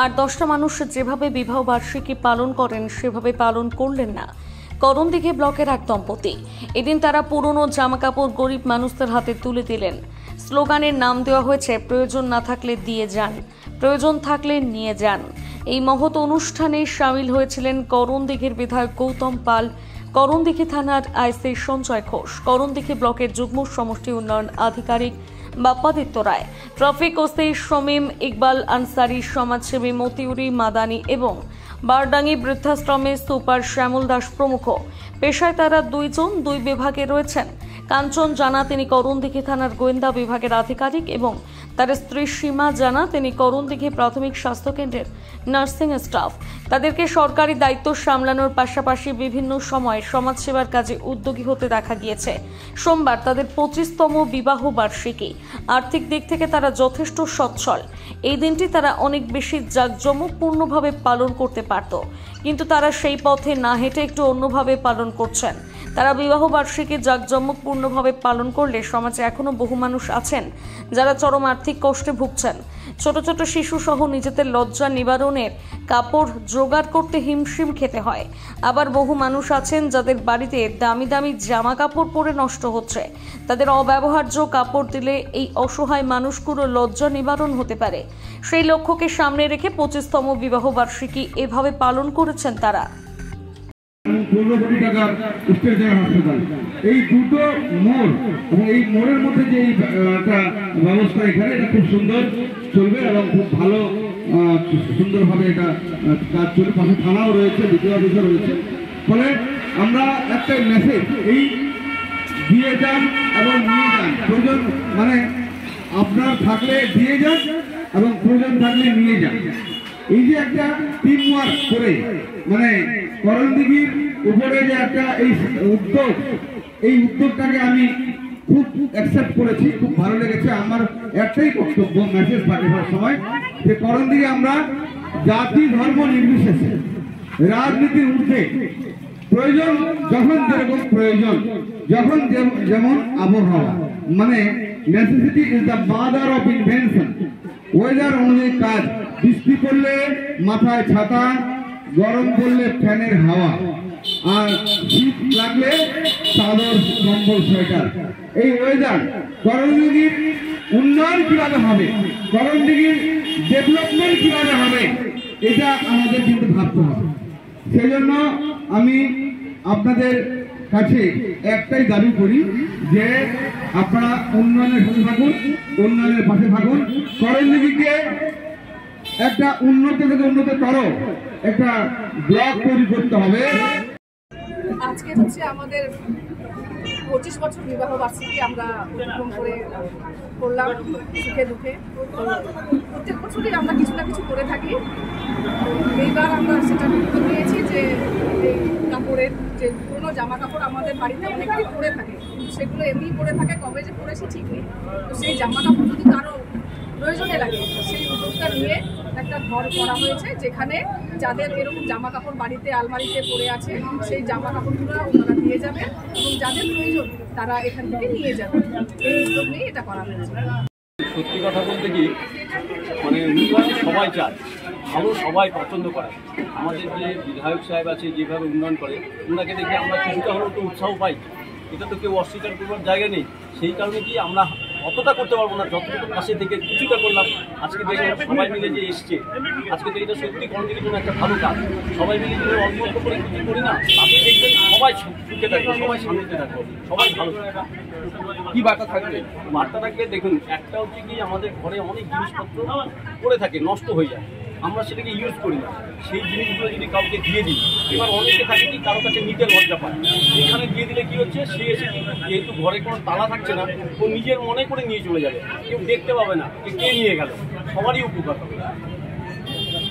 আর 10টা মানুষ যেভাবে বিবাহ বার্ষিকী পালন করেন সেভাবে পালন করলেন না করণদিঘি ব্লকের এক দম্পতি। এদিন তারা পুরনো জামাকাপড় গরিব মানুষদের হাতে তুলে দিলেন। স্লোগানের নাম দেওয়া হয়েছে প্রয়োজন না থাকলে দিয়ে যান, প্রয়োজন থাকলে নিয়ে যান। এই মহৎ অনুষ্ঠানে সামিল হয়েছিলেন করণদিঘির বিধায়ক গৌতম পাল, করণদিঘি থানার আইসি সঞ্জয় ঘোষ, করণদিঘি ব্লকের যুগ্ম সমষ্টি উন্নয়ন আধিকারিক বাপ্পাদিত্য রায়, ট্রাফিক ওসি শমীম ইকবাল আনসারি, সমাজসেবী মতিউরি মাদানি এবং বারডাঙ্গি বৃদ্ধাশ্রমের সুপার শ্যামল দাস প্রমুখ। পেশায় তারা দুই বিভাগে রয়েছেন। কাঞ্চন জানা তিনি করণদিঘি থানার গোয়েন্দা বিভাগের আধিকারিক এবং তার স্ত্রী সীমা জানা তিনি করণদিঘি প্রাথমিক স্বাস্থ্য কেন্দ্রের নার্সিং স্টাফ। তাদেরকে সরকারি দায়িত্ব সামলানোর পাশাপাশি বিভিন্ন সময় সমাজসেবার কাজে উদ্যোগী হতে দেখা গিয়েছে। সোমবার তাদের 25তম বিবাহ বার্ষিকী। আর্থিক দিক থেকে তারা যথেষ্ট সচ্ছল। এই দিনটি তারা অনেক বেশি জাঁকজমকপূর্ণভাবে পালন করতে পারত, কিন্তু তারা সেই পথে না হেঁটে একটু অন্যভাবে পালন করছেন। তারা বিবাহ বার্ষিকী জাঁকজমকপূর্ণভাবে পালন করলে সমাজে এখনো বহু মানুষ আছেন যারা চরম আর্থিক কষ্টে ভুগছেন। ছোট ছোট শিশু সহ নিজেদের লজ্জা নিবারণের কাপড় জোগাড় করতে হিমশিম খেতে হয়। আবার বহু মানুষ আছেন যাদের বাড়িতে দামি দামি জামা কাপড় পরে নষ্ট হচ্ছে। তাদের অব্যবহার্য কাপড় দিলে এই অসহায় মানুষগুলো লজ্জা নিবারণ হতে পারে। সেই লক্ষ্যকে সামনে রেখে 25তম বিবাহ বার্ষিকী এভাবে পালন করেছেন তারা। 15 কোটি টাকার স্টেট হাসপাতাল, এই দুটো মোড় এবং এই মোড়ের মধ্যে যে একটা ব্যবস্থা এখানে, এটা খুব সুন্দর চলবে এবং খুব ভালো সুন্দরভাবে এটা কাজ চলবে। পাশে থানাও রয়েছে, দ্বিতীয় অফিসও রয়েছে। ফলে আমরা একটা মেসেজ এই দিয়ে যান এবং নিয়ে যান, প্রয়োজন মানে আপনার থাকলে দিয়ে যান এবং প্রয়োজন থাকলে নিয়ে যান। এই যে একটা টিম ওয়ার্ক করে মানে করণদিঘির উপরে যে একটা এই উদ্যোগ, এই উদ্যোগটাকে আমি খুব অ্যাকসেপ্ট করেছি, খুব ভালো লেগেছে। আমার একটাই বক্তব্য, মেসেজ থাকে সব সময় যে করণদিঘি আমরা জাতি ধর্ম নির্বিশেষে রাজনীতির ঊর্ধ্বে প্রয়োজন যখন যেরকম প্রয়োজন, যখন যেমন আবহাওয়া, মানে necessity is the mother of invention. Weather অনুযায়ী কাজ, বৃষ্টি পড়লে মাথায় ছাতা, গরম পড়লে ফ্যানের হাওয়া, আর শীত লাগলে চাদর কম্বল সোয়েটার। এই ওয়েদার করণদিঘির উন্নয়ন কিভাবে হবে, করণদিঘির ডেভেলপমেন্ট কিভাবে হবে, এটা আমাদের কিন্তু ভাবতে হবে। সেই জন্য আমি আপনাদের কাছে একটাই দাবি করি যে আপনারা উন্নয়নের সাথে থাকুন, উন্নয়নের পাশে থাকুন। করণদিঘিকে একটা উন্নত থেকে উন্নততর একটা ব্লক তৈরি করতে হবে। আজকে হচ্ছে আমাদের 25 বছর বিবাহ বার্ষিকী আমরা উদ্বোধন করে করলাম সুখে দুঃখে। প্রত্যেক বছরই আমরা কিছু না কিছু করে থাকি। এইবার আমরা সেটা উদ্যোগ নিয়েছি যে এই কাপড়ের যে পুরোনো জামা কাপড় আমাদের বাড়িতে অনেকেই পরে থাকে, সেগুলো এমনি পরে থাকে, কবে যে পরেছি ঠিক নেই। তো সেই জামা কাপড় যদি কারো প্রয়োজনে লাগে, সেই উদ্যোগটা নিয়ে একটা ঘর করা হয়েছে যেখানে যাদের এরকম জামা কাপড় বাড়িতে আলমারিতে পড়ে আছে সেই জামা কাপড়গুলো ওনারা দিয়ে যাবে এবং যাদের প্রয়োজন তারা এখান থেকে নিয়ে যাবে। এই উদ্যোগ নিয়ে এটা করা হয়েছে। সত্যি কথা বলতে কি, মানে উন্নয়ন সবাই চায়, ভালো সবাই পছন্দ করে। আমাদের যে বিধায়ক সাহেব আছে যেভাবে উন্নয়ন করে, ওনাকে দেখে আমরা কিছুটা হলেও তো উৎসাহ পাই। এটা তো কেউ অস্বীকার করবার জায়গা নেই। সেই কারণে কি আমরা অতটা করতে পারবো না, যতটুকু পাশে থেকে কিছুটা করলাম। আজকে দেখে সবাই মিলে যে এসছে, আজকে তো এটা সত্যি করণদিঘির জন্য একটা ভালো কাজ। সবাই মিলে যদি অল্প অল্প করে কিছু করি না, তাতে দেখবেন সবাই সুখে থাকবে, সবাই শান্তিতে থাকবে, সবাই ভালো থাকবে। কী বার্তা থাকবে? বার্তা থাকবে দেখুন, একটা হচ্ছে কি আমাদের ঘরে অনেক জিনিসপত্র পড়ে থাকে, নষ্ট হয়ে যায়, আমরা সেটাকে ইউজ করি না। সেই জিনিসগুলো যদি কাউকে দিয়ে দিই, এবার অনেকে থাকে কি কারোর কাছে নিতে লজ্জা পায়, এখানে দিয়ে দিলে কি হচ্ছে, সে এসে যেহেতু ঘরে কোনো তালা থাকছে না, ও নিজের মনে করে নিয়ে চলে যাবে, কেউ দেখতে পাবে না কে নিয়ে গেল, সবারই উপকার হবে।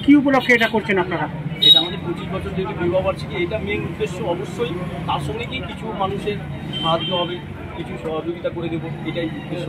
কি উপলক্ষে এটা করছেন আপনারা? এটা আমাদের 25 বছর যেহেতু বিবাহ বার্ষিকী, এটা মেন উদ্দেশ্য। অবশ্যই তার সঙ্গে কি কিছু মানুষের সাহায্য হবে, কিছু সহযোগিতা করে দেবো, এটাই উদ্দেশ্য।